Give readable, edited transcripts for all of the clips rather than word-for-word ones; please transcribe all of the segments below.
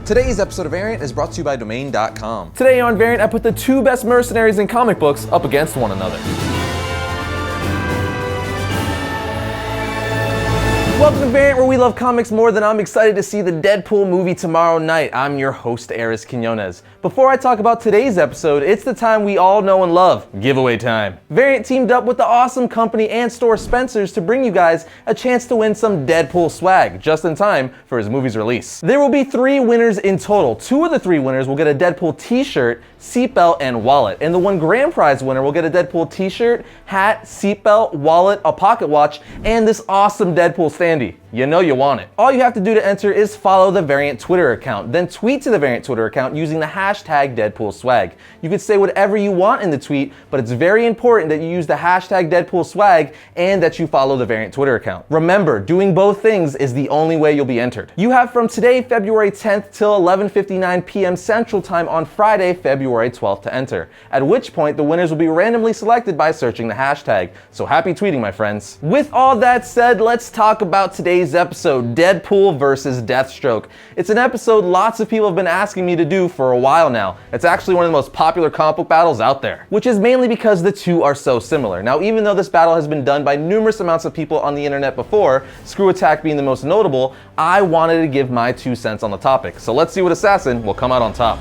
Today's episode of Variant is brought to you by Domain.com. Today on Variant, I put the two best mercenaries in comic books up against one another. Welcome to Variant, where we love comics more than I'm excited to see the Deadpool movie tomorrow night. I'm your host, Arris. Before I talk about today's episode, it's the time we all know and love, giveaway time. Variant teamed up with the awesome company and store Spencer's to bring you guys a chance to win some Deadpool swag, just in time for his movie's release. There will be 3 winners in total. 2 of the 3 winners will get a Deadpool t-shirt, seatbelt, and wallet. And the one grand prize winner will get a Deadpool t-shirt, hat, seatbelt, wallet, a pocket watch, and this awesome Deadpool standee. You know you want it. All you have to do to enter is follow the Variant Twitter account, then tweet to the Variant Twitter account using the hashtag Deadpool swag. You can say whatever you want in the tweet, but it's very important that you use the hashtag Deadpool swag and that you follow the Variant Twitter account. Remember, doing both things is the only way you'll be entered. You have from today, February 10th till 11:59 p.m. Central Time on Friday, February 12th to enter, at which point the winners will be randomly selected by searching the hashtag. So happy tweeting, my friends. With all that said, let's talk about today's episode, Deadpool versus Deathstroke. It's an episode lots of people have been asking me to do for a while now. It's actually one of the most popular comic book battles out there, which is mainly because the two are so similar. Now, even though this battle has been done by numerous amounts of people on the internet before, Screw Attack being the most notable, I wanted to give my 2 cents on the topic. So let's see what assassin will come out on top.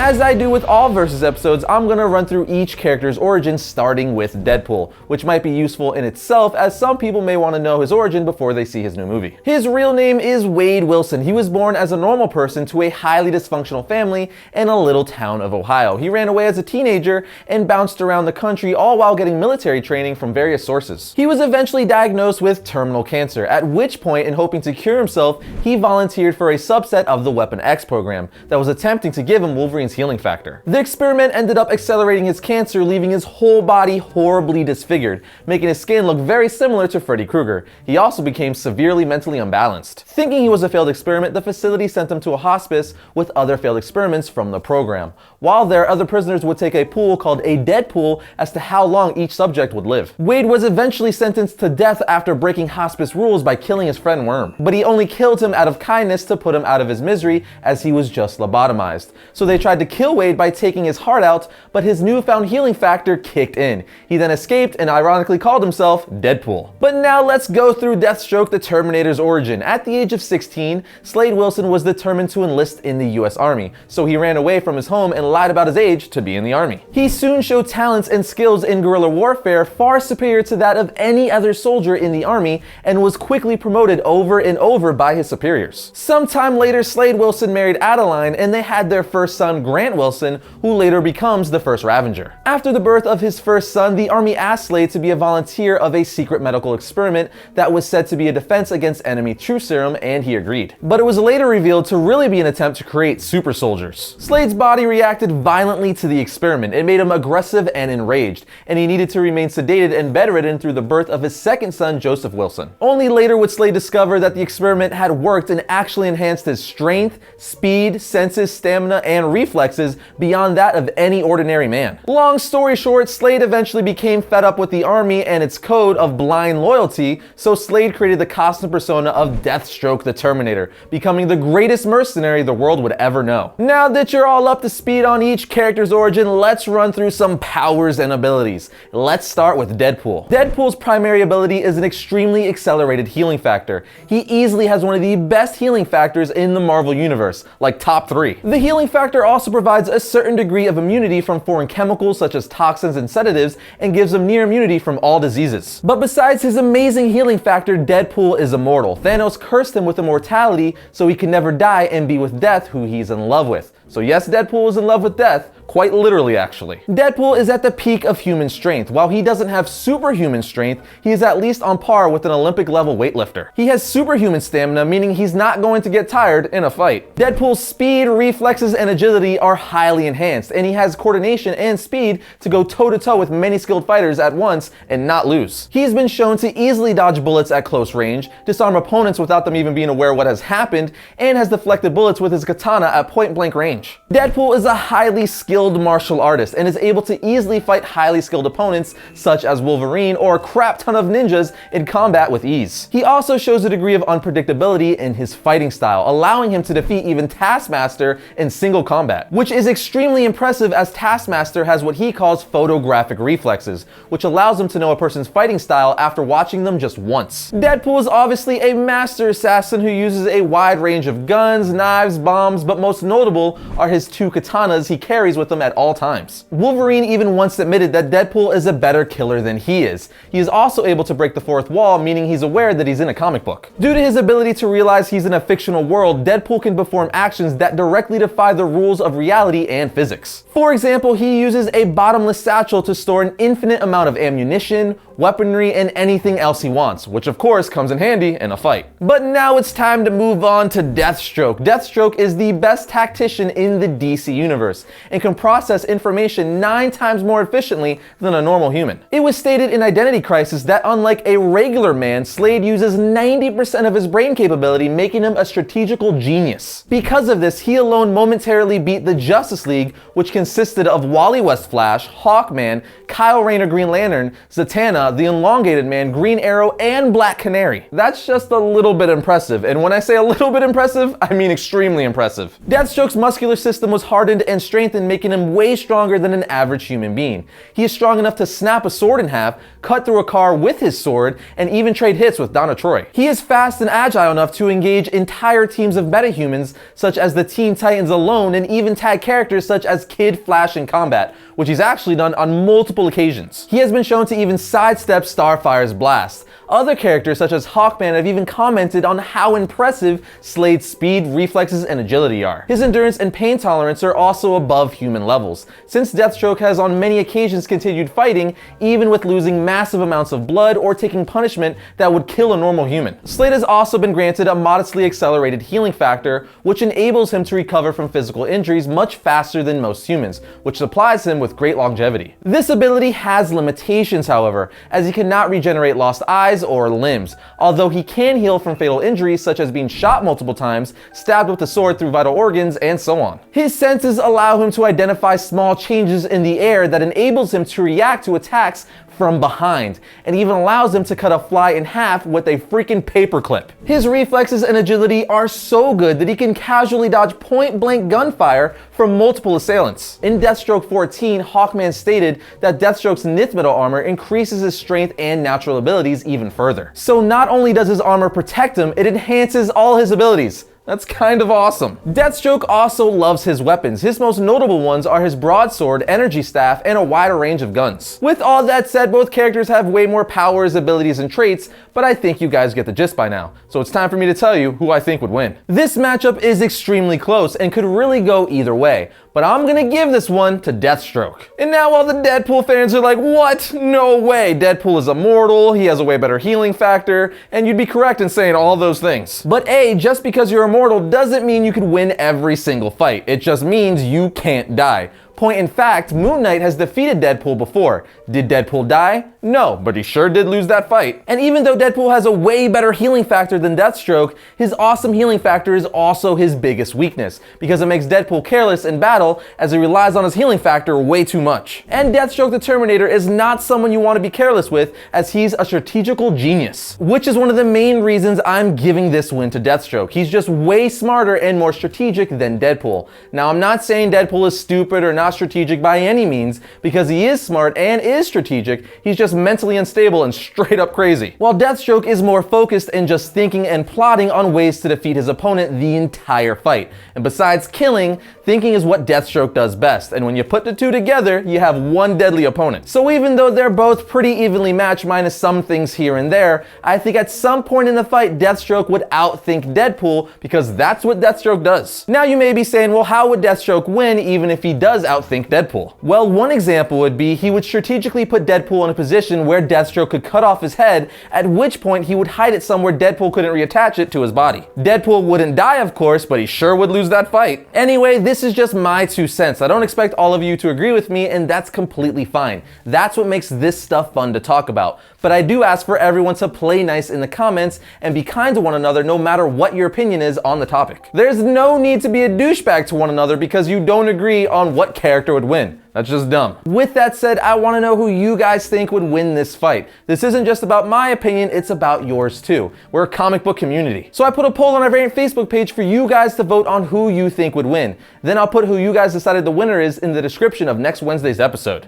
As I do with all Versus episodes, I'm gonna run through each character's origin starting with Deadpool, which might be useful in itself as some people may want to know his origin before they see his new movie. His real name is Wade Wilson. He was born as a normal person to a highly dysfunctional family in a little town of Ohio. He ran away as a teenager and bounced around the country, all while getting military training from various sources. He was eventually diagnosed with terminal cancer, at which point, in hoping to cure himself, he volunteered for a subset of the Weapon X program that was attempting to give him Wolverine's healing factor. The experiment ended up accelerating his cancer, leaving his whole body horribly disfigured, making his skin look very similar to Freddy Krueger. He also became severely mentally unbalanced. Thinking he was a failed experiment, the facility sent him to a hospice with other failed experiments from the program. While there, other prisoners would take a pool called a Deadpool as to how long each subject would live. Wade was eventually sentenced to death after breaking hospice rules by killing his friend Worm, but he only killed him out of kindness to put him out of his misery, as he was just lobotomized. So they tried to kill Wade by taking his heart out, but his newfound healing factor kicked in. He then escaped and ironically called himself Deadpool. But now let's go through Deathstroke the Terminator's origin. At the age of 16, Slade Wilson was determined to enlist in the US Army, so he ran away from his home and lied about his age to be in the Army. He soon showed talents and skills in guerrilla warfare far superior to that of any other soldier in the Army, and was quickly promoted over and over by his superiors. Sometime later, Slade Wilson married Adeline, and they had their first son, Grant Wilson, who later becomes the first Ravager. After the birth of his first son, the Army asked Slade to be a volunteer of a secret medical experiment that was said to be a defense against enemy true serum, and he agreed. But it was later revealed to really be an attempt to create super soldiers. Slade's body reacted violently to the experiment. It made him aggressive and enraged, and he needed to remain sedated and bedridden through the birth of his second son, Joseph Wilson. Only later would Slade discover that the experiment had worked and actually enhanced his strength, speed, senses, stamina, and reflexes beyond that of any ordinary man. Long story short, Slade eventually became fed up with the Army and its code of blind loyalty, so Slade created the costume persona of Deathstroke the Terminator, becoming the greatest mercenary the world would ever know. Now that you're all up to speed on each character's origin, let's run through some powers and abilities. Let's start with Deadpool. Deadpool's primary ability is an extremely accelerated healing factor. He easily has one of the best healing factors in the Marvel Universe, like top 3. The healing factor also provides a certain degree of immunity from foreign chemicals such as toxins and sedatives, and gives him near immunity from all diseases. But besides his amazing healing factor, Deadpool is immortal. Thanos cursed him with immortality so he can never die and be with Death, who he's in love with. So yes, Deadpool is in love with Death, quite literally actually. Deadpool is at the peak of human strength. While he doesn't have superhuman strength, he is at least on par with an Olympic level weightlifter. He has superhuman stamina, meaning he's not going to get tired in a fight. Deadpool's speed, reflexes, and agility are highly enhanced, and he has coordination and speed to go toe-to-toe with many skilled fighters at once and not lose. He's been shown to easily dodge bullets at close range, disarm opponents without them even being aware what has happened, and has deflected bullets with his katana at point-blank range. range. Deadpool is a highly skilled martial artist and is able to easily fight highly skilled opponents such as Wolverine or a crap ton of ninjas in combat with ease. He also shows a degree of unpredictability in his fighting style, allowing him to defeat even Taskmaster in single combat, which is extremely impressive as Taskmaster has what he calls photographic reflexes, which allows him to know a person's fighting style after watching them just once. Deadpool is obviously a master assassin who uses a wide range of guns, knives, bombs, but most notable are his 2 katanas he carries with him at all times. Wolverine even once admitted that Deadpool is a better killer than he is. He is also able to break the fourth wall, meaning he's aware that he's in a comic book. Due to his ability to realize he's in a fictional world, Deadpool can perform actions that directly defy the rules of reality and physics. For example, he uses a bottomless satchel to store an infinite amount of ammunition, weaponry, and anything else he wants, which of course comes in handy in a fight. But now it's time to move on to Deathstroke. Deathstroke is the best tactician in the DC universe and can process information 9 times more efficiently than a normal human. It was stated in Identity Crisis that unlike a regular man, Slade uses 90% of his brain capability, making him a strategical genius. Because of this, he alone momentarily beat the Justice League, which consisted of Wally West Flash, Hawkman, Kyle Rayner Green Lantern, Zatanna, the Elongated Man, Green Arrow, and Black Canary. That's just a little bit impressive, and when I say a little bit impressive, I mean extremely impressive. Deathstroke's muscular system was hardened and strengthened, making him way stronger than an average human being. He is strong enough to snap a sword in half, cut through a car with his sword, and even trade hits with Donna Troy. He is fast and agile enough to engage entire teams of metahumans, such as the Teen Titans alone, and even tag characters such as Kid Flash in combat, which he's actually done on multiple occasions. He has been shown to even sidestep Starfire's blast. Other characters such as Hawkman have even commented on how impressive Slade's speed, reflexes, and agility are. His endurance and pain tolerance are also above human levels, since Deathstroke has on many occasions continued fighting, even with losing massive amounts of blood or taking punishment that would kill a normal human. Slade has also been granted a modestly accelerated healing factor, which enables him to recover from physical injuries much faster than most humans, which supplies him with great longevity. This ability has limitations, however, as he cannot regenerate lost eyes or limbs, although he can heal from fatal injuries such as being shot multiple times, stabbed with a sword through vital organs, and so on. His senses allow him to identify small changes in the air that enables him to react to attacks from behind, and even allows him to cut a fly in half with a freaking paperclip. His reflexes and agility are so good that he can casually dodge point-blank gunfire from multiple assailants. In Deathstroke 14, Hawkman stated that Deathstroke's Nith metal armor increases his strength and natural abilities even further. So not only does his armor protect him, it enhances all his abilities. That's kind of awesome. Deathstroke also loves his weapons. His most notable ones are his broadsword, energy staff, and a wider range of guns. With all that said, both characters have way more powers, abilities, and traits, but I think you guys get the gist by now. So it's time for me to tell you who I think would win. This matchup is extremely close and could really go either way, but I'm gonna give this one to Deathstroke. And now all the Deadpool fans are like, what? No way, Deadpool is immortal, he has a way better healing factor, and you'd be correct in saying all those things. But just because you're immortal doesn't mean you can win every single fight. It just means you can't die. Point in fact, Moon Knight has defeated Deadpool before. Did Deadpool die? No, but he sure did lose that fight. And even though Deadpool has a way better healing factor than Deathstroke, his awesome healing factor is also his biggest weakness, because it makes Deadpool careless in battle as he relies on his healing factor way too much. And Deathstroke the Terminator is not someone you want to be careless with, as he's a strategical genius, which is one of the main reasons I'm giving this win to Deathstroke. He's just way smarter and more strategic than Deadpool. Now, I'm not saying Deadpool is stupid or not strategic by any means, because he is smart and is strategic. He's just mentally unstable and straight up crazy. While Deathstroke is more focused and just thinking and plotting on ways to defeat his opponent the entire fight. And besides killing, thinking is what Deathstroke does best. And when you put the two together, you have one deadly opponent. So even though they're both pretty evenly matched minus some things here and there, I think at some point in the fight, Deathstroke would outthink Deadpool, because that's what Deathstroke does. Now you may be saying, well, how would Deathstroke win even if he does outthink outthink Deadpool? Well, one example would be he would strategically put Deadpool in a position where Deathstroke could cut off his head, at which point he would hide it somewhere Deadpool couldn't reattach it to his body. Deadpool wouldn't die, of course, but he sure would lose that fight. Anyway, this is just my 2 cents. I don't expect all of you to agree with me, and that's completely fine. That's what makes this stuff fun to talk about. But I do ask for everyone to play nice in the comments and be kind to one another no matter what your opinion is on the topic. There's no need to be a douchebag to one another because you don't agree on what character would win. That's just dumb. With that said, I want to know who you guys think would win this fight. This isn't just about my opinion, it's about yours too. We're a comic book community. So I put a poll on our Variant Facebook page for you guys to vote on who you think would win. Then I'll put who you guys decided the winner is in the description of next Wednesday's episode.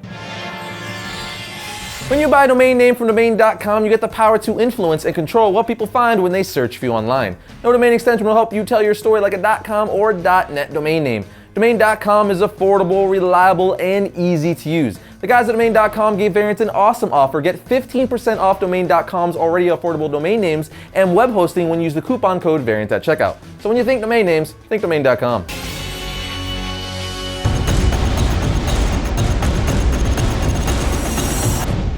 When you buy a domain name from domain.com, you get the power to influence and control what people find when they search for you online. No domain extension will help you tell your story like a .com or .net domain name. Domain.com is affordable, reliable, and easy to use. The guys at Domain.com gave Variant an awesome offer. Get 15% off Domain.com's already affordable domain names and web hosting when you use the coupon code Variant at checkout. So when you think domain names, think Domain.com.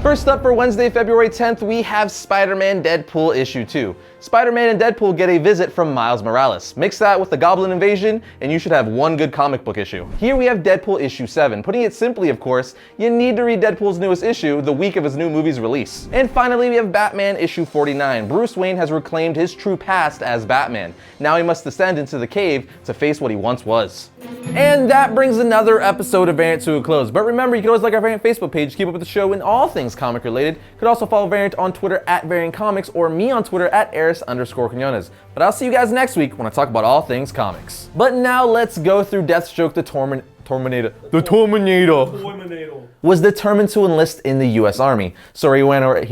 First up for Wednesday, February 10th, we have Spider-Man Deadpool Issue 2. Spider-Man and Deadpool get a visit from Miles Morales. Mix that with the Goblin Invasion, and you should have one good comic book issue. Here we have Deadpool Issue 7. Putting it simply, of course, you need to read Deadpool's newest issue the week of his new movie's release. And finally, we have Batman Issue 49. Bruce Wayne has reclaimed his true past as Batman. Now he must descend into the cave to face what he once was. And that brings another episode of Variant to a close. But remember, you can always like our Variant Facebook page to keep up with the show and all things comic related. You could also follow Variant on Twitter at Variant Comics or me on Twitter at Arris_Quinones. But I'll see you guys next week when I talk about all things comics. But now let's go through Deathstroke the Terminator. The Terminator was determined to enlist in the U.S. Army. So he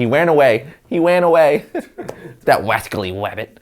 ran away. That wascally wabbit.